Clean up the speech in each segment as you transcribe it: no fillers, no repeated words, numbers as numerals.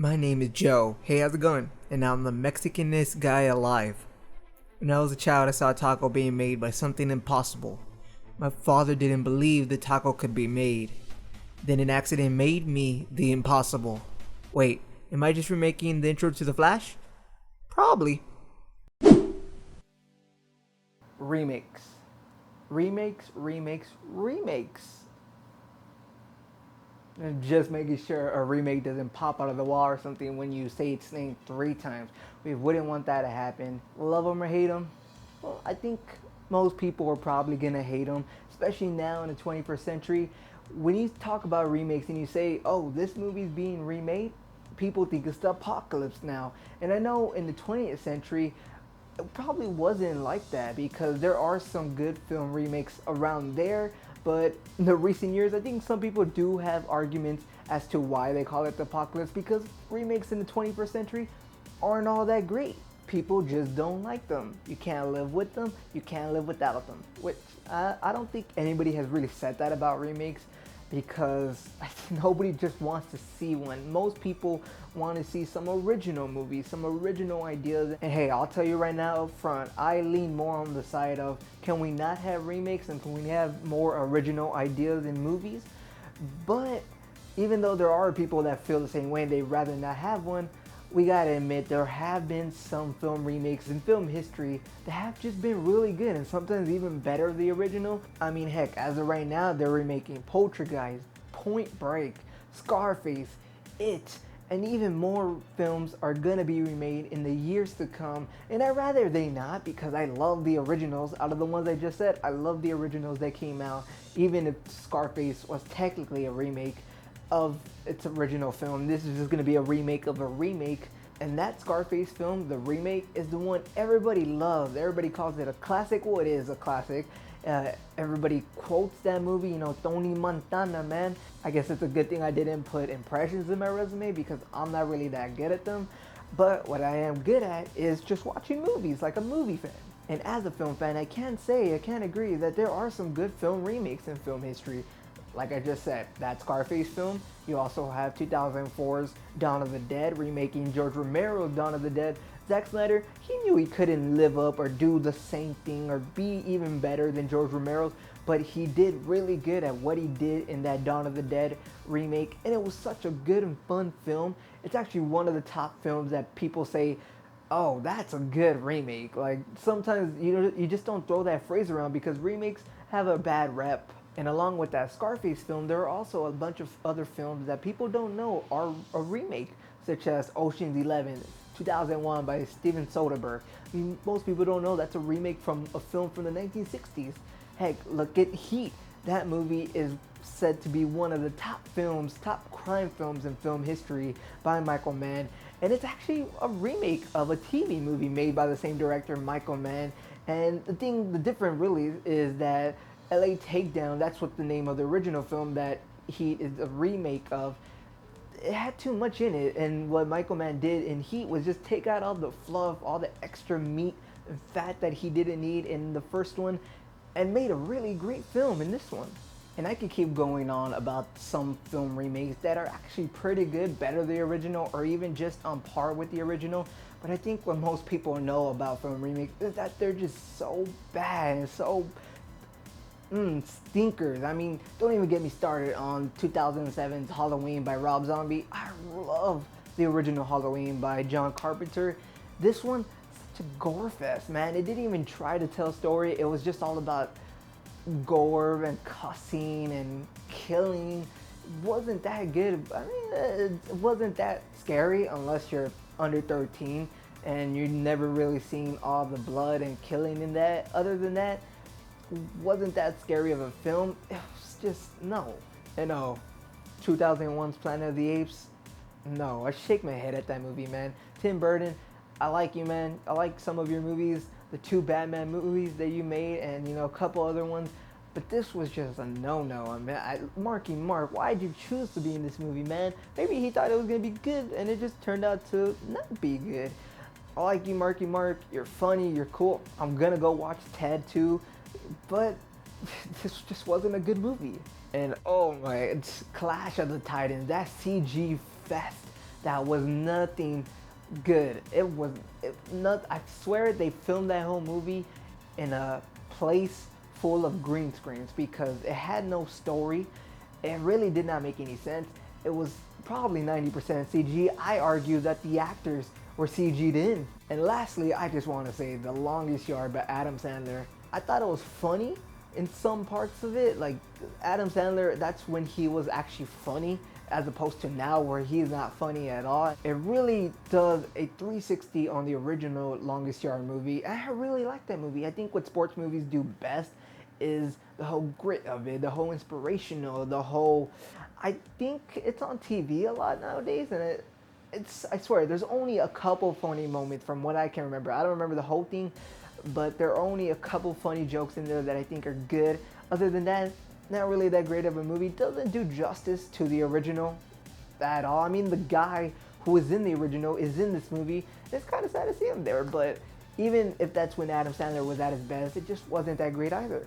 My name is Joe. Hey, how's it going? And I'm the Mexicanest guy alive. When I was a child, I saw a taco being made by something impossible. My father didn't believe the taco could be made. Then an accident made me the impossible. Wait, am I just remaking the intro to The Flash? Probably. Remakes. Remakes. And just making sure a remake doesn't pop out of the wall or something when you say its name 3 times. We wouldn't want that to happen. Love them or hate them? Well, I think most people are probably gonna hate them, especially now in the 21st century. When you talk about remakes and you say, oh, this movie's being remade, people think it's the apocalypse now. And I know in the 20th century, it probably wasn't like that because there are some good film remakes around there. But in the recent years, I think some people do have arguments as to why they call it the apocalypse, because remakes in the 21st century aren't all that great. People just don't like them. You can't live with them, you can't live without them. Which I don't think anybody has really said that about remakes, because nobody just wants to see one. Most people want to see some original movies, some original ideas. And hey, I'll tell you right now up front, I lean more on the side of, can we not have remakes and can we have more original ideas in movies? But even though there are people that feel the same way and they'd rather not have one, we gotta admit there have been some film remakes in film history that have just been really good and sometimes even better than the original. I mean, heck, as of right now, they're remaking Poltergeist, Point Break, Scarface, It, and even more films are gonna be remade in the years to come. And I'd rather they not, because I love the originals. Out of the ones I just said, I love the originals that came out, even if Scarface was technically a remake of its original film. This is just going to be a remake of a remake, and that Scarface film, the remake, is the one everybody loves. Everybody calls it a classic. Well, it is a classic. Everybody quotes that movie, Tony Montana, man. I guess it's a good thing I didn't put impressions in my resume because I'm not really that good at them. But what I am good at is just watching movies like a movie fan. And as a film fan, I can't agree that there are some good film remakes in film history. Like I just said, that Scarface film. You also have 2004's Dawn of the Dead, remaking George Romero's Dawn of the Dead. Zack Snyder, he knew he couldn't live up or do the same thing or be even better than George Romero's, but he did really good at what he did in that Dawn of the Dead remake, and it was such a good and fun film. It's actually one of the top films that people say, oh, that's a good remake. Like, sometimes you just don't throw that phrase around because remakes have a bad rep. And along with that Scarface film, there are also a bunch of other films that people don't know are a remake, such as Ocean's 11, 2001 by Steven Soderbergh. I mean, most people don't know that's a remake from a film from the 1960s. Heck, look at Heat. That movie is said to be one of the top crime films in film history by Michael Mann. And it's actually a remake of a TV movie made by the same director, Michael Mann. And the difference really is that LA Takedown, that's what the name of the original film that Heat is a remake of, it had too much in it, and what Michael Mann did in Heat was just take out all the fluff, all the extra meat and fat that he didn't need in the first one, and made a really great film in this one. And I could keep going on about some film remakes that are actually pretty good, better than the original, or even just on par with the original. But I think what most people know about film remakes is that they're just so bad and so stinkers. I mean, don't even get me started on 2007's Halloween by Rob Zombie. I love the original Halloween by John Carpenter. This one, such a gore fest, man. It didn't even try to tell a story. It was just all about gore and cussing and killing. It wasn't that good. I mean, it wasn't that scary unless you're under 13 and you've never really seen all the blood and killing in that. Other than that, wasn't that scary of a film. It was just, no. 2001's Planet of the Apes, no. I shake my head at that movie, man. Tim Burton, I like you, man. I like some of your movies, the 2 Batman movies that you made, and a couple other ones, but this was just a no-no. I mean, Marky Mark, why did you choose to be in this movie, man? Maybe he thought it was gonna be good and it just turned out to not be good. I like you, Marky Mark. You're funny, you're cool. I'm gonna go watch Ted 2. But this just wasn't a good movie. And oh my, it's Clash of the Titans, that CG fest that was nothing good. I swear they filmed that whole movie in a place full of green screens because it had no story. It really did not make any sense. It was probably 90% CG. I argue that the actors were CG'd in. And lastly, I just want to say The Longest Yard by Adam Sandler. I thought it was funny in some parts of it. Like Adam Sandler, that's when he was actually funny, as opposed to now where he's not funny at all. It really does a 360 on the original Longest Yard movie. I really like that movie. I think what sports movies do best is the whole grit of it, the whole inspirational, I think it's on TV a lot nowadays, and I swear, there's only a couple funny moments from what I can remember. I don't remember the whole thing, but there are only a couple funny jokes in there that I think are good. Other than that, not really that great of a movie. Doesn't do justice to the original at all. I mean, the guy who was in the original is in this movie. It's kind of sad to see him there, but even if that's when Adam Sandler was at his best, it just wasn't that great either.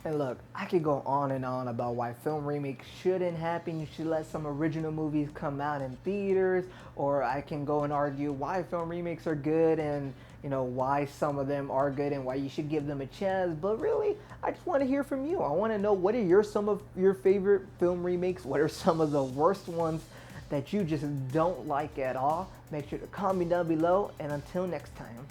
And look, I could go on and on about why film remakes shouldn't happen. You should let some original movies come out in theaters, or I can go and argue why film remakes are good and, you know, why some of them are good and why you should give them a chance. But really, I just want to hear from you. I want to know, what are some of your favorite film remakes? What are some of the worst ones that you just don't like at all? Make sure to comment down below, and until next time.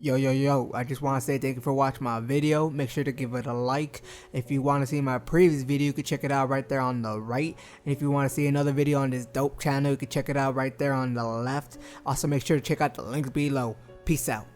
Yo, I just want to say thank you for watching my video. Make sure to give it a like. If you want to see my previous video, you can check it out right there on the right. And if you want to see another video on this dope channel, you can check it out right there on the left. Also, make sure to check out the links below. Peace out.